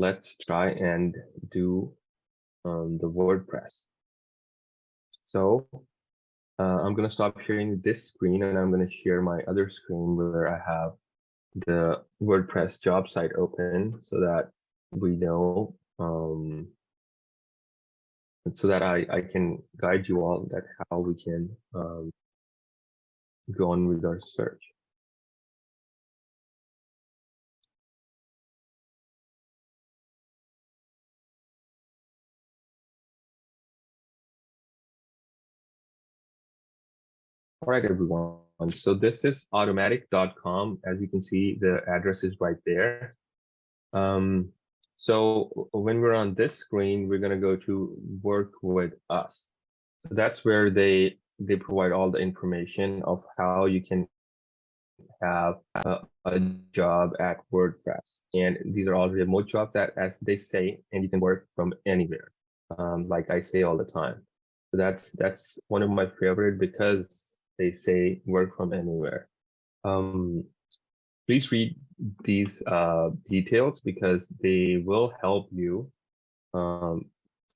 let's try and do the WordPress. So I'm going to stop sharing this screen and I'm going to share my other screen where I have the WordPress job site open so that we know, so that I can guide you all that how we can go on with our search. All right, everyone. So this is automatic.com. As you can see, the address is right there. So when we're on this screen, we're going to go to work with us. So that's where they provide all the information of how you can have a job at WordPress. And these are all remote jobs, as they say, and you can work from anywhere, like I say all the time. So that's one of my favorite because they say work from anywhere. Please read these details because they will help you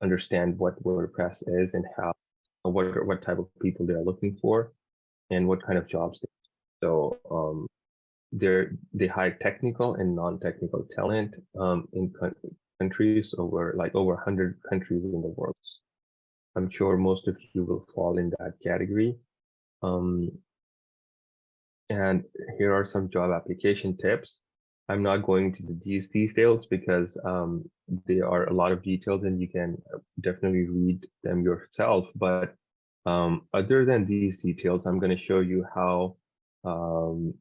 understand what WordPress is and how what type of people they are looking for and what kind of jobs they do. So they hire technical and non-technical talent in countries over 100 countries in the world. I'm sure most of you will fall in that category. And here are some job application tips. I'm not going into these details because there are a lot of details and you can definitely read them yourself. But other than these details, I'm going to show you how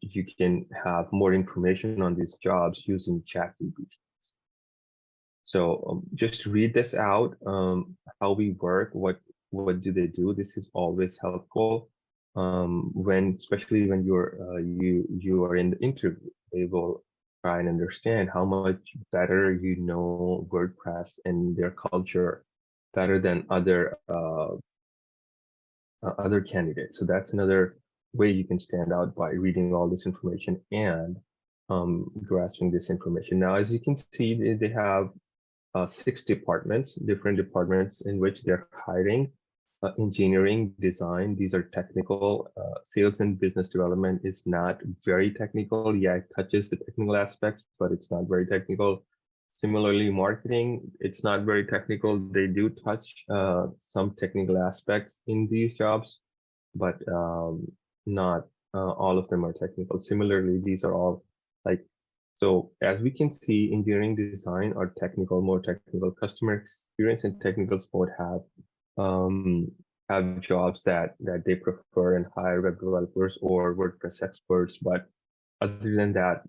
you can have more information on these jobs using ChatGPT. So just read this out, how we work, what do they do? This is always helpful. Especially when you are in the interview, they will try and understand how much better you know WordPress and their culture better than other candidates. So that's another way you can stand out, by reading all this information and grasping this information. Now, as you can see, they have 6 departments, different departments in which they're hiring. Engineering, design, these are technical. Sales and business development is not very technical. Yeah, it touches the technical aspects, but it's not very technical. Similarly, marketing, it's not very technical. They do touch some technical aspects in these jobs, but not all of them are technical. Similarly, these are all so as we can see, engineering, design are technical, more technical. Customer experience and technical support have jobs that they prefer and hire web developers or WordPress experts. But other than that,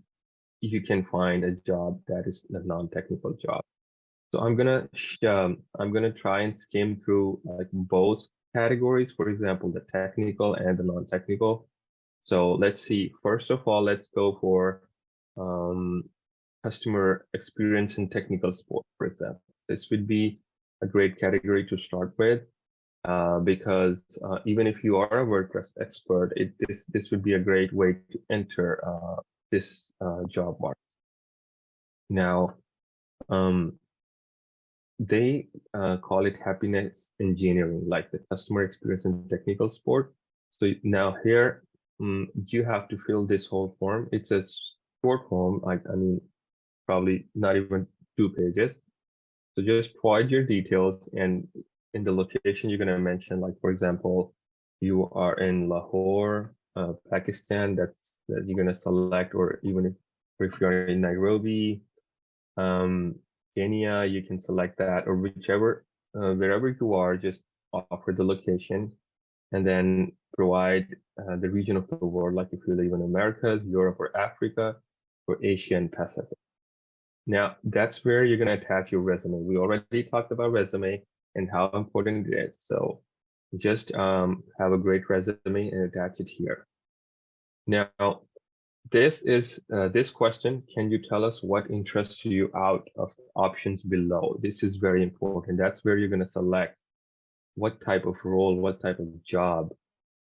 you can find a job that is a non-technical job. So I'm gonna try and skim through both categories. For example, the technical and the non-technical. So let's see. First of all, let's go for customer experience and technical support, for example. This would be a great category to start with because even if you are a WordPress expert, this would be a great way to enter this job market. Now, they call it happiness engineering, like the customer experience and technical support. So now here, you have to fill this whole form. It's a short form, I mean, probably not even 2 pages. So just provide your details, and in the location you're going to mention, like, for example, you are in Lahore, Pakistan, that you're going to select, or even if you're in Nairobi, Kenya, you can select that, or whichever, wherever you are, just offer the location and then provide the region of the world, like if you live in America, Europe, or Africa, or Asia and Pacific. Now, that's where you're going to attach your resume. We already talked about resume and how important it is. So just have a great resume and attach it here. Now, this is this question, can you tell us what interests you out of the options below? This is very important. That's where you're going to select what type of role, what type of job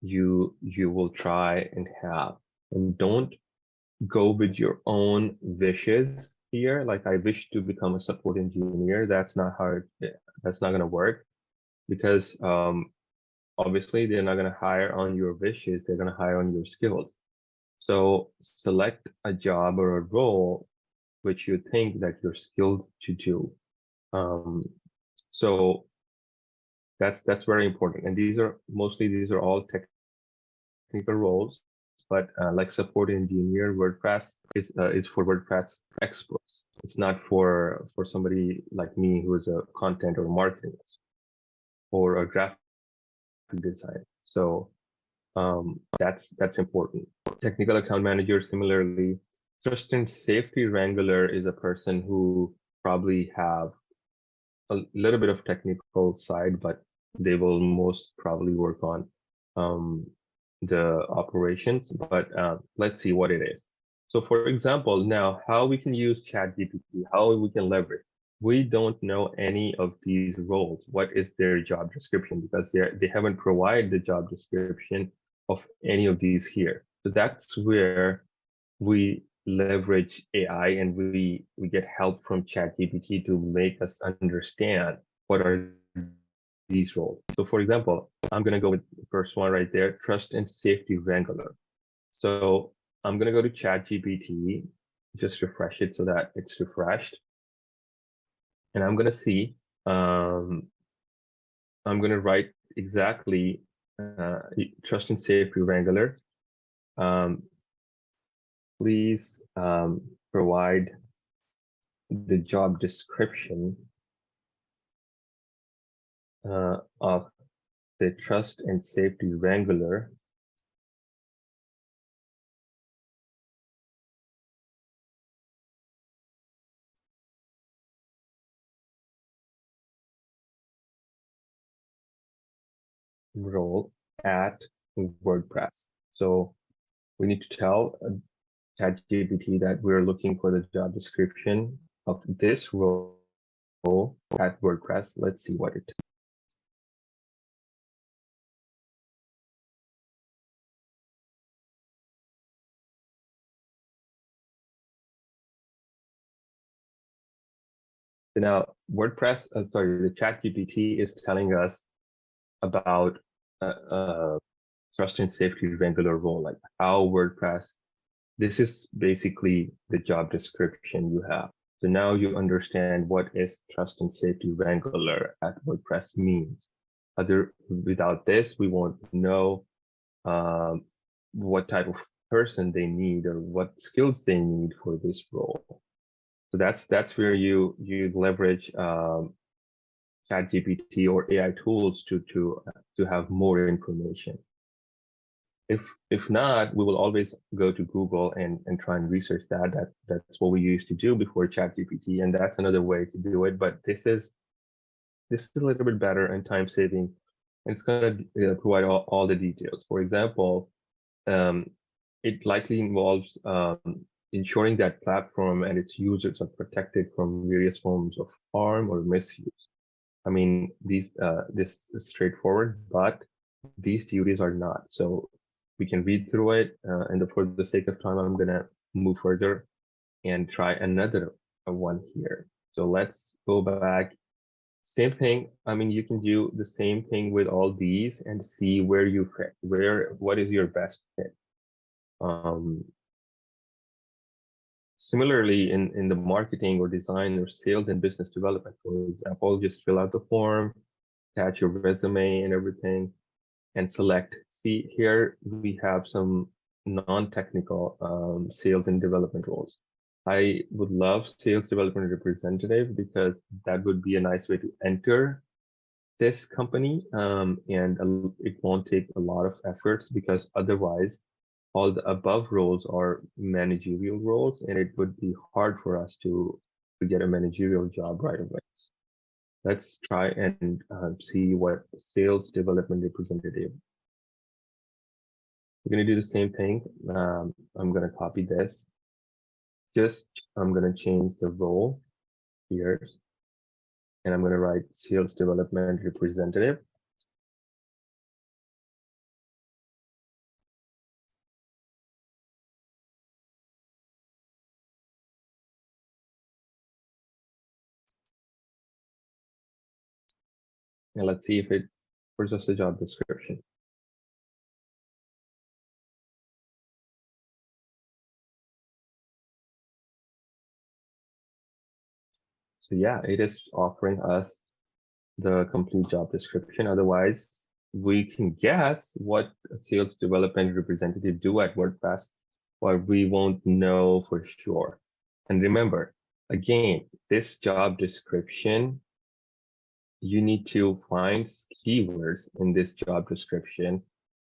you will try and have. And don't go with your own wishes here, like I wish to become a support engineer. That's not how that's not going to work because obviously they're not going to hire on your wishes, they're going to hire on your skills. So select a job or a role which you think that you're skilled to do. Um, so that's very important. And these are all technical roles, but like support engineer, WordPress is for WordPress experts. It's not for somebody like me who is a content or marketing or a graphic design. So that's important. Technical account manager, similarly, trust and safety wrangler is a person who probably have a little bit of technical side, but they will most probably work on um, the operations. But let's see what it is. So for example, now how we can use ChatGPT, how we can leverage. We don't know any of these roles. What is their job description? Because they haven't provided the job description of any of these here. So that's where we leverage AI and we get help from ChatGPT to make us understand what are these roles. So for example, I'm going to go with the first one right there, trust and safety wrangler. So I'm going to go to ChatGPT, just refresh it so that it's refreshed. And I'm going to see, I'm going to write exactly trust and safety wrangler. Um, please provide the job description of the trust and safety wrangler role at WordPress. So we need to tell ChatGPT that we're looking for the job description of this role at WordPress. Let's see what it is. So now WordPress, sorry, the ChatGPT is telling us about trust and safety wrangler role, like how WordPress, this is basically the job description you have. So now you understand what is trust and safety wrangler at WordPress means. Without this, we won't know what type of person they need or what skills they need for this role. So that's where you leverage ChatGPT or AI tools to have more information. If not, we will always go to Google and try and research that. That's what we used to do before ChatGPT, and that's another way to do it. But this is a little bit better and time saving, and it's gonna provide all the details. For example, um, it likely involves ensuring that platform and its users are protected from various forms of harm or misuse. I mean, this is straightforward, but these duties are not. So we can read through it, and for the sake of time, I'm gonna move further and try another one here. So let's go back. Same thing. I mean, you can do the same thing with all these and see where you fit, what is your best fit. Um, Similarly, in the marketing or design or sales and business development, for example, just fill out the form, attach your resume and everything, and select. See, here we have some non-technical sales and development roles. I would love sales development representative because that would be a nice way to enter this company, and it won't take a lot of efforts because otherwise all the above roles are managerial roles, and it would be hard for us to get a managerial job right away. Let's try and see what sales development representative. We're going to do the same thing. I'm going to copy this. I'm going to change the role here, and I'm going to write sales development representative. And let's see if it gives us a job description. So yeah, it is offering us the complete job description. Otherwise, we can guess what a sales development representative do at WordPress, but we won't know for sure. And remember, again, this job description, you need to find keywords in this job description,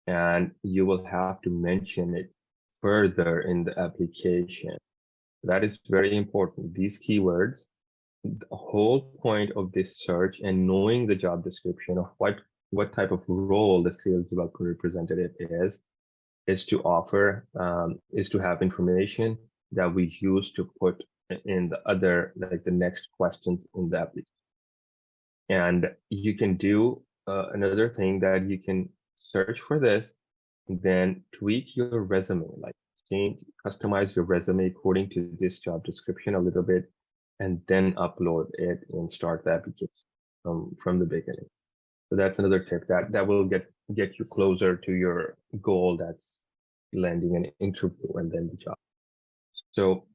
and you will have to mention it further in the application. That is very important. These keywords, the whole point of this search and knowing the job description of what type of role the sales developer representative is to offer, is to have information that we use to put in the other, like the next questions in the application. And you can do another thing that you can search for this, then tweak your resume, like change, customize your resume according to this job description a little bit, and then upload it and start the application from the beginning. So that's another tip that will get you closer to your goal, that's landing an interview and then the job. So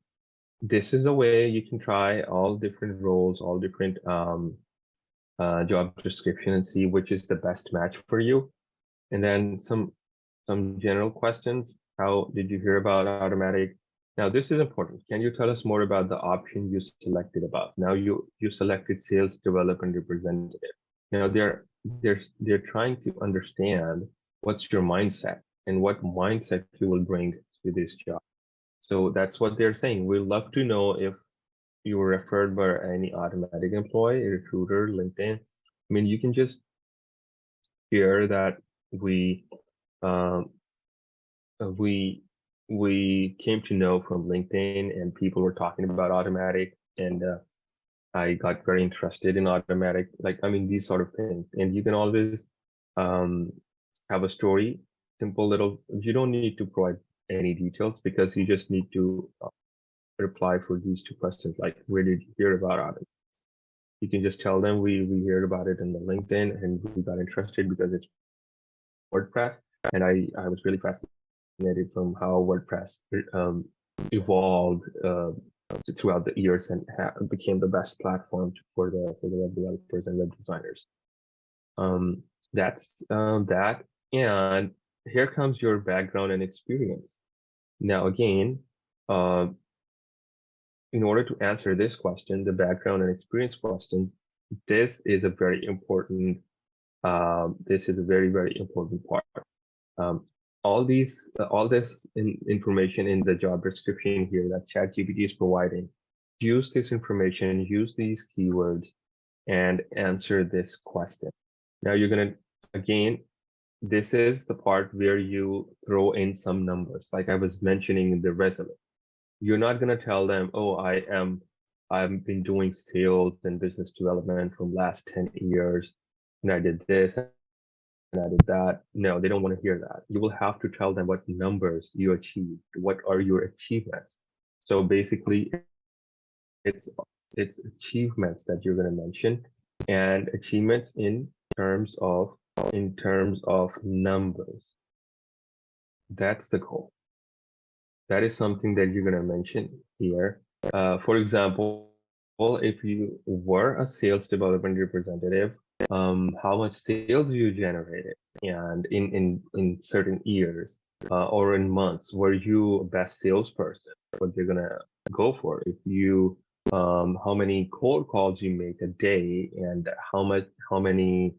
this is a way you can try all different roles, all different job description, and see which is the best match for you. And then some general questions. How did you hear about Automatic? Now this is important. Can you tell us more about the option you selected above? Now you selected sales development representative. Now they're trying to understand what's your mindset and what mindset you will bring to this job. So that's what they're saying. We'd love to know if you were referred by any Automatic employee, a recruiter, LinkedIn. I mean, you can just hear that we um, we came to know from LinkedIn, and people were talking about Automatic, and I got very interested in Automatic. Like, I mean, these sort of things. And you can always um, have a story, simple little. You don't need to provide any details, because you just need to reply for these two questions, like where did you hear about it? You can just tell them we heard about it in the LinkedIn and we got interested because it's WordPress, and I was really fascinated from how WordPress evolved throughout the years and became the best platform for the web developers and web designers. That's that. And here comes your background and experience. Now again, in order to answer this question, the background and experience questions, this is a very important. This is a very, very important part. All this information in the job description here that ChatGPT is providing, use this information, use these keywords, and answer this question. Now you're gonna, again, this is the part where you throw in some numbers, like I was mentioning in the resume. You're not gonna tell them, oh, I've been doing sales and business development from last 10 years, and I did this and I did that. No, they don't want to hear that. You will have to tell them what numbers you achieved, what are your achievements. So basically, it's achievements that you're going to mention, and achievements in terms of numbers. That's the goal. That is something that you're going to mention here. For example, if you were a sales development representative, how much sales you generated, and in certain years or in months, were you a best salesperson? What they're gonna go for. If you how many cold calls you make a day, and how many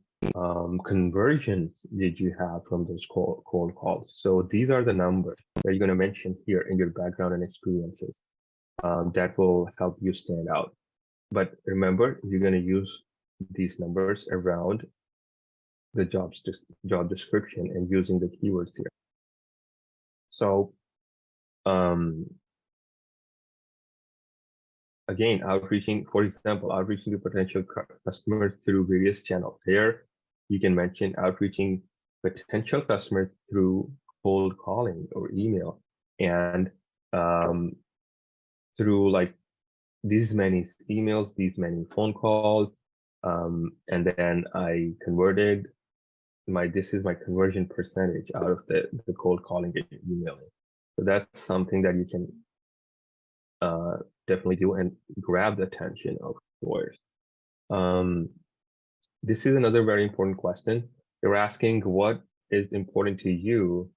conversions did you have from those cold calls? So these are the numbers that you're gonna mention here in your background and experiences. That will help you stand out. But remember, you're going to use these numbers around the job description and using the keywords here. So again, outreaching, for example, outreaching to potential customers through various channels. Here, you can mention outreaching potential customers through cold calling or email, and through like these many emails, these many phone calls, And then I converted this is my conversion percentage out of the cold calling and emailing. So that's something that you can definitely do and grab the attention of employers. This is another very important question. They're asking what is important to you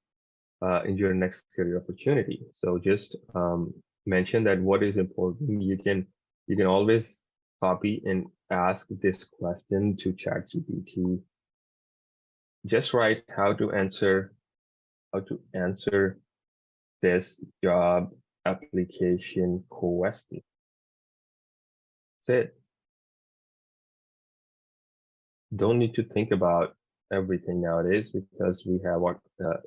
in your next career opportunity. So just mention that what is important. You can always copy and ask this question to ChatGPT. Just write how to answer this job application question. That's it. Don't need to think about everything nowadays because we have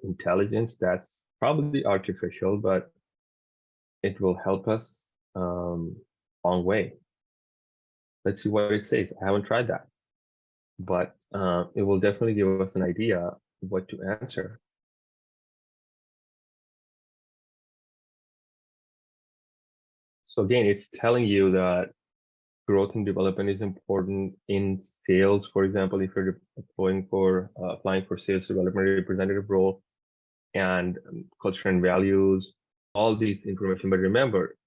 intelligence that's probably artificial, but it will help us long way. Let's see what it says. I haven't tried that, but it will definitely give us an idea what to answer. So again, it's telling you that growth and development is important in sales. For example, if you're applying for sales development representative role, and culture and values, all these information. But remember,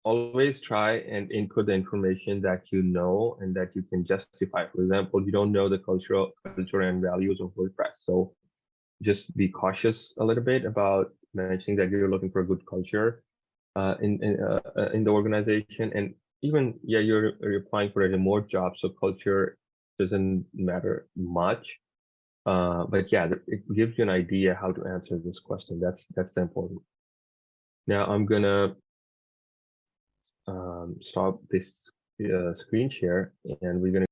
always try and input the information that you know and that you can justify. For example, you don't know the culture and values of WordPress, so just be cautious a little bit about mentioning that you're looking for a good culture in the organization. And even you're applying for a remote job, so culture doesn't matter much. But yeah, it gives you an idea how to answer this question. That's important. Now I'm gonna stop this screen share, and we're gonna